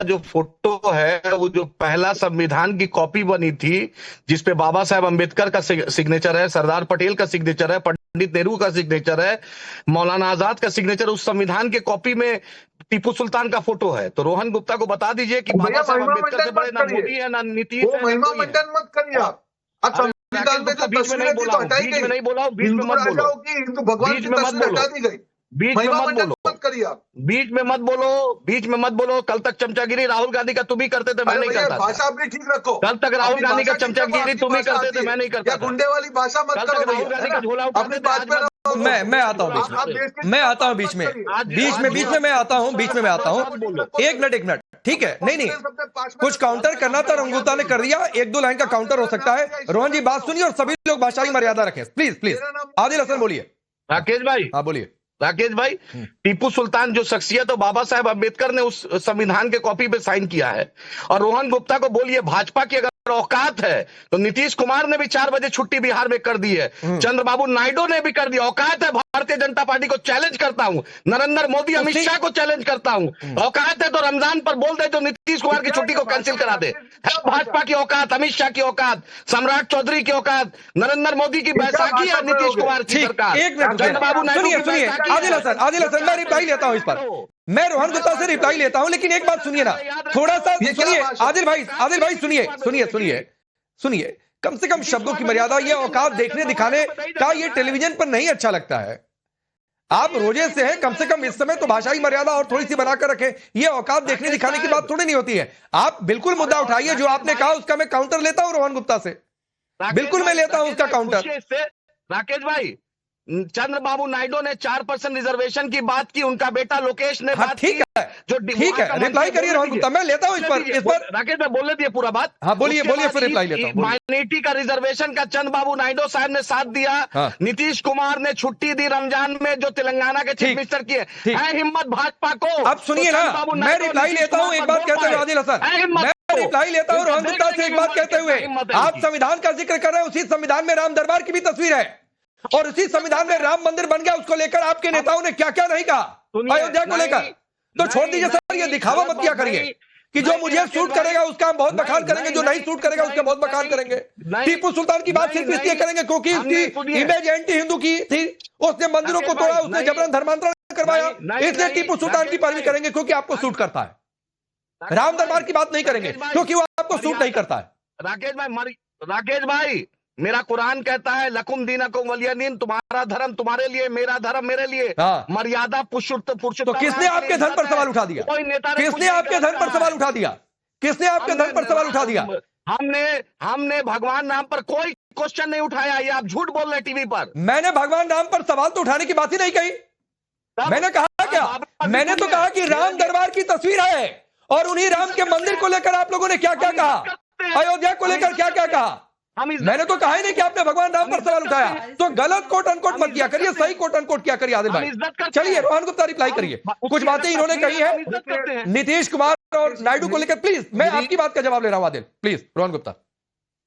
जो फोटो है वो जो पहला संविधान की कॉपी बनी थी, जिसपे बाबा साहेब अंबेडकर का सिग्नेचर है, सरदार पटेल का सिग्नेचर है, पंडित नेहरू का सिग्नेचर है, मौलाना आजाद का सिग्नेचर, उस संविधान के कॉपी में टीपू सुल्तान का फोटो है। तो रोहन गुप्ता को बता दीजिए कि बाबा साहेब अंबेडकर से बड़े ना मोदी है ना नीतीश है, महिमा मंडन मत करिए आप। संविधान में जो तस्वीरें थी तो हटाई गई, नहीं बोला, बीच में मत बोलो, हिंदू भगवान की तस्वीर हटा दी गई। बीच में मत बोलो, मत करिए आप, बीच में मत बोलो, बीच में मत बोलो। कल तक चमचागिरी राहुल गांधी का तुम ही करते थे, मैं नहीं करता। भाषा अपनी ठीक रखो। कल तक राहुल गांधी का चमचागिरी तुम ही करते थे, मैं नहीं करता। गुंडे वाली भाषा मत करो। राहुल गांधी का झोला अपनी बात पे मैं आता हूँ बीच में, मैं आता हूँ बीच में मैं आता हूँ, बीच में मैं आता हूँ। एक मिनट, ठीक है, नहीं कुछ काउंटर करना था, रंगूता ने कर दिया, एक दो लाइन का काउंटर हो सकता है। रोहन जी बात सुनिए और सभी लोग भाषाई मर्यादा रखें, प्लीज। आदिल हसन बोलिए। राकेश भाई, हाँ बोलिए। राकेश भाई, टीपू सुल्तान जो शख्सियत है, बाबा साहेब अम्बेडकर ने उस संविधान के कॉपी पे साइन किया है। और रोहन गुप्ता को बोलिए, भाजपा की अगर औकात है तो नीतीश कुमार ने भी 4 बजे छुट्टी बिहार में कर दी है, चंद्रबाबू नायडू ने भी कर दिया। औकात है, भारतीय जनता पार्टी को चैलेंज करता हूं, नरेंद्र मोदी अमित शाह को चैलेंज करता हूं। औकात है तो रमजान पर बोल दे तो नीतीश कुमार की छुट्टी को कैंसिल करा दे। भाजपा की औकात, अमित शाह की औकात, सम्राट चौधरी की औकात, नरेंद्र मोदी की बैसाखी है, नीतीश कुमार की सरकार। चंद्रबाबू नायडू, सुनिए आदिल हसन, मैं रिप्लाई लेता हूं इस पर, मैं रोहन गुप्ता से रिप्लाई लेता हूं, लेकिन एक बात सुनिए ना, थोड़ा सा सुनिए। आदिल भाई सुनिए, कम से कम शब्दों की मर्यादा। ये औकात देखने दिखाने का ये टेलीविजन पर नहीं अच्छा लगता है। आप रोजे से हैं, कम से कम इस समय तो भाषाई मर्यादा और थोड़ी सी बनाकर रखें। ये औकात देखने दिखाने की बात थोड़ी नहीं होती है। आप बिल्कुल मुद्दा उठाइए, जो आपने कहा उसका मैं काउंटर लेता हूं रोहन गुप्ता से, बिल्कुल मैं लेता हूं उसका काउंटर। राकेश भाई, चंद्रबाबू नायडू ने 4% रिजर्वेशन की बात की, उनका बेटा लोकेश ने बात की। ठीक है, रिप्लाई करिए रोहन गुप्ता, मैं लेता हूं इस पर। राकेश भाई बोलने दिए पूरा बात। हाँ बोलिए, फिर रिप्लाई लेता हूं। माइनॉरिटी का रिजर्वेशन का चंद्रबाबू नायडू साहब ने साथ दिया। हाँ। नीतीश कुमार ने छुट्टी दी रमजान में, जो तेलंगाना के चीफ मिनिस्टर की है हिम्मत भाजपा को। अब सुनिए ना, मैं रिप्लाई लेता हूं एक बात कहते हुए आदिल हसन, मैं रिप्लाई लेता हूं रोहन गुप्ता से एक बात कहते हुए। आप संविधान का जिक्र कर रहे हैं, उसी संविधान में राम दरबार की भी तस्वीर है, और उसी संविधान में राम मंदिर बन गया। उसको लेकर आपके नेताओं ने क्या क्या नहीं कहा अयोध्या को लेकर। तो छोड़ दीजिए सर, ये दिखावा मत किया करिए कि जो मुझे सूट करेगा उसका हम बहुत बखान करेंगे, जो नहीं सूट करेगा उसका बहुत बखान करेंगे। टीपू सुल्तान की बात सिर्फ इसलिए करेंगे क्योंकि उसकी इमेज एंटी हिंदू की थी, उसने मंदिरों को तोड़ा, उसने जबरन धर्मांतरण करवाया, इसलिए टीपू सुल्तान की पैरवी करेंगे क्योंकि आपको सूट करता है। राम दरबार की बात नहीं करेंगे क्योंकि वो आपको सूट नहीं करता है। राकेश भाई, मेरा कुरान कहता है लकुम दीनकुम वलिय दीन, तुम्हारा धर्म तुम्हारे लिए, मेरा धर्म मेरे लिए। हाँ। मर्यादा पुरुषोत्तम। तो किसने आपके धर्म पर सवाल उठा दिया? कोई नेता किसने आपके धर्म पर सवाल उठा दिया? किसने आपके धर्म पर सवाल उठा दिया? हमने भगवान नाम पर कोई क्वेश्चन नहीं उठाया। ये आप झूठ बोल रहे टीवी पर। मैंने भगवान नाम पर सवाल तो उठाने की बात ही नहीं कही। मैंने कहा क्या? मैंने तो कहा कि राम दरबार की तस्वीर है, और उन्हीं राम के मंदिर को लेकर आप लोगों ने क्या क्या कहा, अयोध्या को लेकर क्या क्या कहा। मैंने तो कहा ही नहीं कि आपने भगवान राम पर सवाल उठाया। तो गलत कोट अनकोट मत किया करिए, सही कोट अनकोट किया करिए आदिल भाई। चलिए रोहन गुप्ता रिप्लाई करिए, कुछ बातें इन्होंने कही है नीतीश कुमार और नायडू को लेकर। प्लीज, मैं आपकी बात का जवाब ले रहा हूं आदिल, प्लीज रोहन गुप्ता।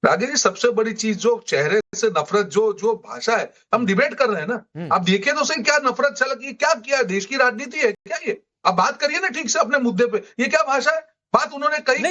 राजेश जी, सबसे बड़ी चीज जो चेहरे से नफरत, जो भाषा है, हम डिबेट कर रहे हैं ना, आप देखिए तो सही, क्या नफरत छलक, ये क्या किया, देश की राजनीति है क्या ये? आप बात करिए ना ठीक से अपने मुद्दे पे। ये क्या भाषा है? बात उन्होंने कही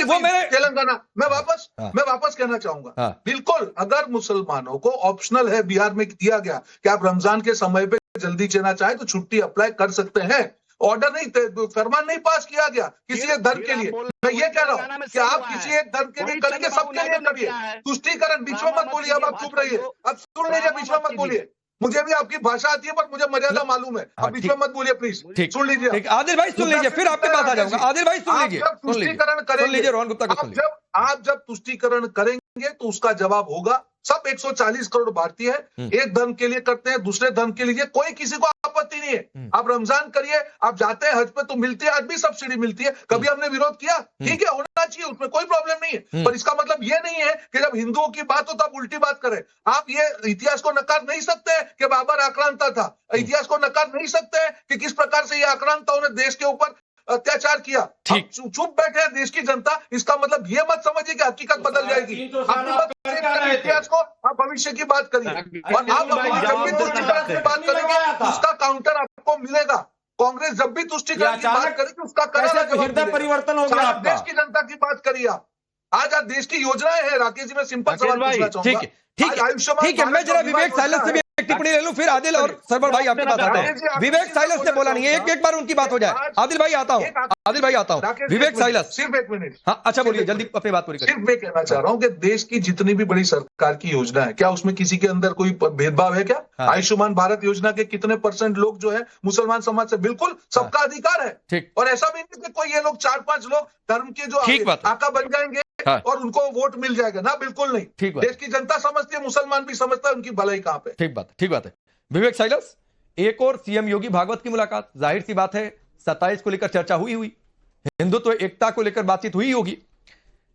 तेलंगाना। मैं वापस कहना चाहूंगा, बिल्कुल अगर मुसलमानों को ऑप्शनल है, बिहार में दिया गया कि आप रमजान के समय पे जल्दी चलना चाहे तो छुट्टी अप्लाई कर सकते हैं। ऑर्डर नहीं, फरमान नहीं पास किया गया किसी एक धर्म के लिए। मैं ये कह रहा हूँ कि आप किसी एक धर्म के लिए करेंगे, सबके लिए करिए। तुष्टीकरण, बीच में मत बोलिए, अब आप चुप रहिए, अब सुन लीजिए, बीच में मत बोलिए। मुझे भी आपकी भाषा आती है, पर मुझे मर्यादा मालूम है। आप बीच में मत बोलिए प्लीज, सुन लीजिए। आदिल भाई सुन लीजिए, फिर आपके पास आ जाऊंगा। आदिल भाई सुन लीजिए, तुष्टीकरण करेंगे, रोहन गुप्ता को सुन लीजिए। आप जब तुष्टीकरण करेंगे तो उसका जवाब होगा। सब 140 करोड़ भारतीय है, एक धर्म के लिए करते हैं, दूसरे धर्म के लिए, कोई किसी को आपत्ति नहीं है। आप रमजान करिए, आप जाते हैं हज पे तो मिलती है, आज भी सब्सिडी मिलती है, कभी हमने विरोध किया? ठीक है, होना चाहिए, उसमें कोई प्रॉब्लम नहीं है। पर इसका मतलब ये नहीं है कि जब हिंदुओं की बात हो तब उल्टी बात करें। आप ये इतिहास को नकार नहीं सकते कि बाबर आक्रांता था, इतिहास को नकार नहीं सकते कि किस प्रकार से ये आक्रांताओं ने देश के ऊपर अत्याचार किया। चुप बैठे हैं देश की जनता, इसका मतलब ये मत समझिए कि हकीकत बदल जाएगी। इतिहास को आप भविष्य की बात करिए, और आप जब भी तुष्टीकरण की बात करेंगे उसका काउंटर आपको मिलेगा। कांग्रेस जब भी तुष्टिकरण की बात करेगी उसका करारा जवाब हृदय मिलेगा। परिवर्तन हो गया सारा आपका। देश की जनता की बात करिए आप। आज देश की योजनाएं हैं। राकेश जी, मैं सिंपल सवाल पूछना चाहूंगा। ठीक है, मैं जरा विवेक साइलेंस से भी एक टिप्पणी ले लूं, फिर आदिल और सरवर भाई आपके पास आते हैं। विवेक साइलेंस ने बोला नहीं है, एक बार उनकी बात हो जाए। आदिल भाई आता हूं, विवेक साइलेंस। सिर्फ एक मिनट। हाँ, अच्छा बोलिए, जल्दी अपनी बात पूरी करिए। सिर्फ मैं कहना चाह रहा हूं कि देश की जितनी भी बड़ी सरकार की योजना है, क्या उसमें किसी के अंदर कोई भेदभाव है क्या? आयुष्मान भारत योजना के कितने % लोग जो है मुसलमान समाज से? बिल्कुल सबका अधिकार है। ठीक। और ऐसा भी नहीं कि कोई ये लोग 4-5 लोग धर्म के जो आका बन जाएंगे और उनको वोट मिल जाएगा ना, बिल्कुल नहीं। ठीक बात। देश की जनता समझती है, मुसलमान भी समझता है, उनकी भलाई कहां पे। ठीक बात है। विवेक साइलेंस, एक और सीएम योगी भागवत की मुलाकात, जाहिर सी बात है 27 को लेकर चर्चा हुई, हिंदुत्व एकता को लेकर बातचीत हुई होगी,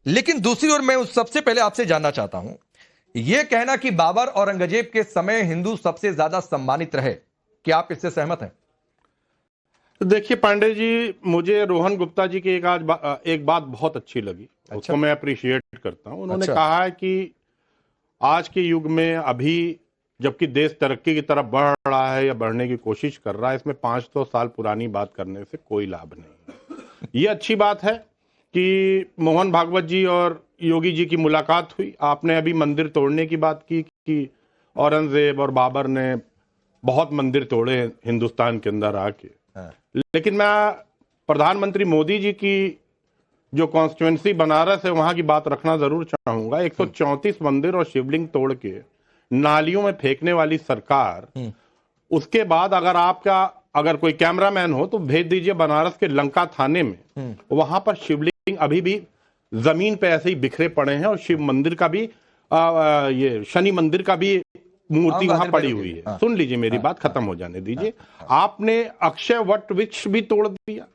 लेकिन दूसरी ओर मैं उस सबसे पहले आपसे जानना चाहता हूं, यह कहना कि बाबर औरंगजेब के समय हिंदू सबसे ज्यादा सम्मानित रहे, क्या आप इससे सहमत हैं? देखिए पांडे जी, मुझे रोहन गुप्ता जी की एक बात बहुत अच्छी लगी। उसको मैं अप्रिशिएट करता हूं। उन्होंने कहा है कि आज के युग में अभी जबकि देश तरक्की की तरफ बढ़ रहा है या बढ़ने की कोशिश कर रहा है, इसमें 500 साल पुरानी बात करने से कोई लाभ नहीं। ये अच्छी बात है कि मोहन भागवत जी और योगी जी की मुलाकात हुई। आपने अभी मंदिर तोड़ने की बात की कि औरंगजेब और बाबर ने बहुत मंदिर तोड़े हिंदुस्तान के अंदर आके, लेकिन मैं प्रधानमंत्री मोदी जी की जो कॉन्स्टिट्यूएंसी बनारस है वहां की बात रखना जरूर चाहूंगा। 134 मंदिर और शिवलिंग तोड़ के नालियों में फेंकने वाली सरकार, उसके बाद अगर कोई कैमरामैन हो तो भेज दीजिए बनारस के लंका थाने में, वहां पर शिवलिंग अभी भी जमीन पे ऐसे ही बिखरे पड़े हैं और शिव मंदिर का भी ये शनि मंदिर का भी मूर्ति वहां पड़ी हुई है। सुन लीजिए मेरी बात, खत्म हो जाने दीजिए। आपने अक्षय वट वृक्ष भी तोड़ दिया।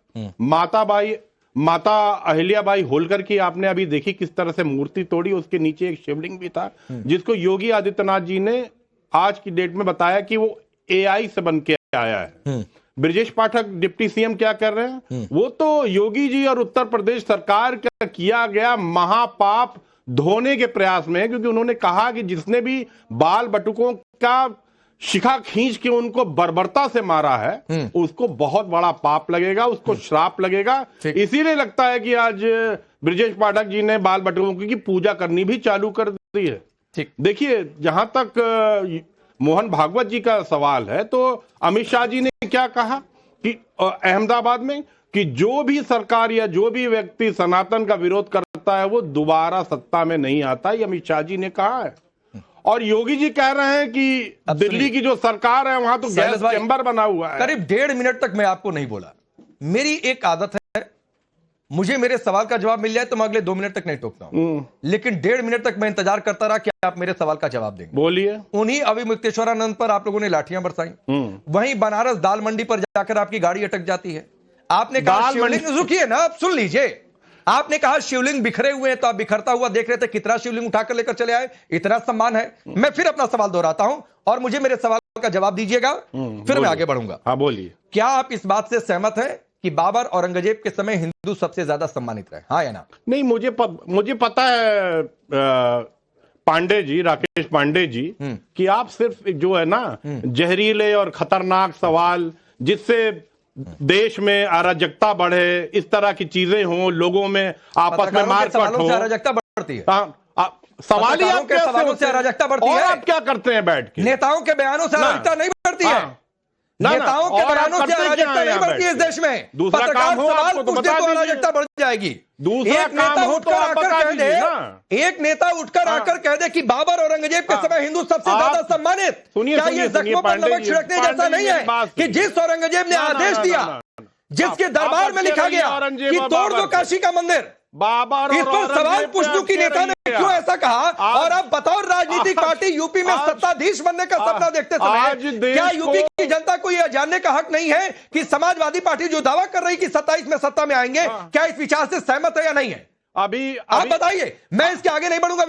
माता अहिल्याबाई होलकर की आपने अभी देखी किस तरह से मूर्ति तोड़ी, उसके नीचे एक शिवलिंग भी था जिसको योगी आदित्यनाथ जी ने आज की डेट में बताया कि वो AI से बन के आया है। ब्रजेश पाठक डिप्टी सीएम क्या कर रहे हैं? वो तो योगी जी और उत्तर प्रदेश सरकार का किया गया महापाप धोने के प्रयास में है, क्योंकि उन्होंने कहा कि जिसने भी बाल बटुकों का शिखा खींच के उनको बर्बरता से मारा है उसको बहुत बड़ा पाप लगेगा, उसको श्राप लगेगा। इसीलिए लगता है कि आज ब्रजेश पाठक जी ने बाल बटुकों की पूजा करनी भी चालू कर दी है। देखिए, जहां तक मोहन भागवत जी का सवाल है तो अमित शाह जी ने क्या कहा कि अहमदाबाद में कि जो भी सरकार या जो भी व्यक्ति सनातन का विरोध करता है वो दोबारा सत्ता में नहीं आता, ये अमित शाह जी ने कहा है। और योगी जी कह रहे हैं कि दिल्ली की जो सरकार है वहां तो गैस चैम्बर बना हुआ है। करीब 1.5 मिनट तक मैं आपको नहीं बोला। मेरी एक आदत है, मुझे मेरे सवाल का जवाब मिल जाए तो मैं अगले 2 मिनट तक नहीं टोकता हूं, लेकिन 1.5 मिनट तक मैं इंतजार करता रहा कि आप मेरे सवाल का जवाब देंगे। बोलिए। उन्हीं अविमुक्तेश्वरानंद पर आप लोगों ने लाठियां बरसाई, वहीं बनारस दाल मंडी पर जाकर आपकी गाड़ी अटक जाती है। आपने कहा शिवलिंग, रुकिए ना, आप सुन लीजिए। आपने कहा शिवलिंग बिखरे हुए हैं तो आप बिखरता हुआ देख रहे थे, कितना शिवलिंग उठाकर लेकर चले आए, इतना सम्मान है। मैं फिर अपना सवाल दोहराता हूं और मुझे मेरे सवाल का जवाब दीजिएगा, फिर मैं आगे बढ़ूंगा। हाँ बोलिए। क्या आप इस बात से सहमत हैं कि बाबर औरंगजेब के समय हिंदू सबसे ज्यादा सम्मानित रहे, हाँ या ना? नहीं, मुझे पता है पांडे जी, राकेश पांडे जी, कि आप सिर्फ जो है ना जहरीले और खतरनाक सवाल जिससे देश में अराजकता बढ़े, इस तरह की चीजें हो, लोगों में आपस में मारकाट हो, अराजकता बढ़ती है। सवाल ही आपके सवालों से अराजकता बढ़ती है। और आप क्या करते हैं बैठ के? नेताओं के बयानों से अराजकता नहीं बढ़ती है। नेताओं के बयानों से अराजकता नहीं बढ़ती है इस देश में। दूसरा काम हो सवाल आपको तो पूछने तो अराजकता बढ़ जाएगी। दूसरा काम हो तो आप बता दीजिए ना। एक नेता उठकर आकर कह दे कि बाबर औरंगजेब के समय हिंदू सबसे ज्यादा सम्मानित, क्या ये जख्मों पर नमक छिड़कने जैसा नहीं है कि जिस औरंगजेब ने आदेश दिया, जिसके दरबार में लिखा गया कि तोड़ दो काशी का मंदिर, बाबर इस पर सवाल पूछने की नेता ने क्यों ऐसा कहा? और अब बतौर राजनीतिक पार्टी यूपी में सत्ताधीश बनने का सपना देखते समय क्या यूपी की जनता को यह जानने का हक नहीं है कि समाजवादी पार्टी जो दावा कर रही कि 27 में सत्ता में आएंगे, क्या इस विचार से सहमत है या नहीं है? अभी आप बताइए, मैं इसके आगे नहीं बढ़ूंगा।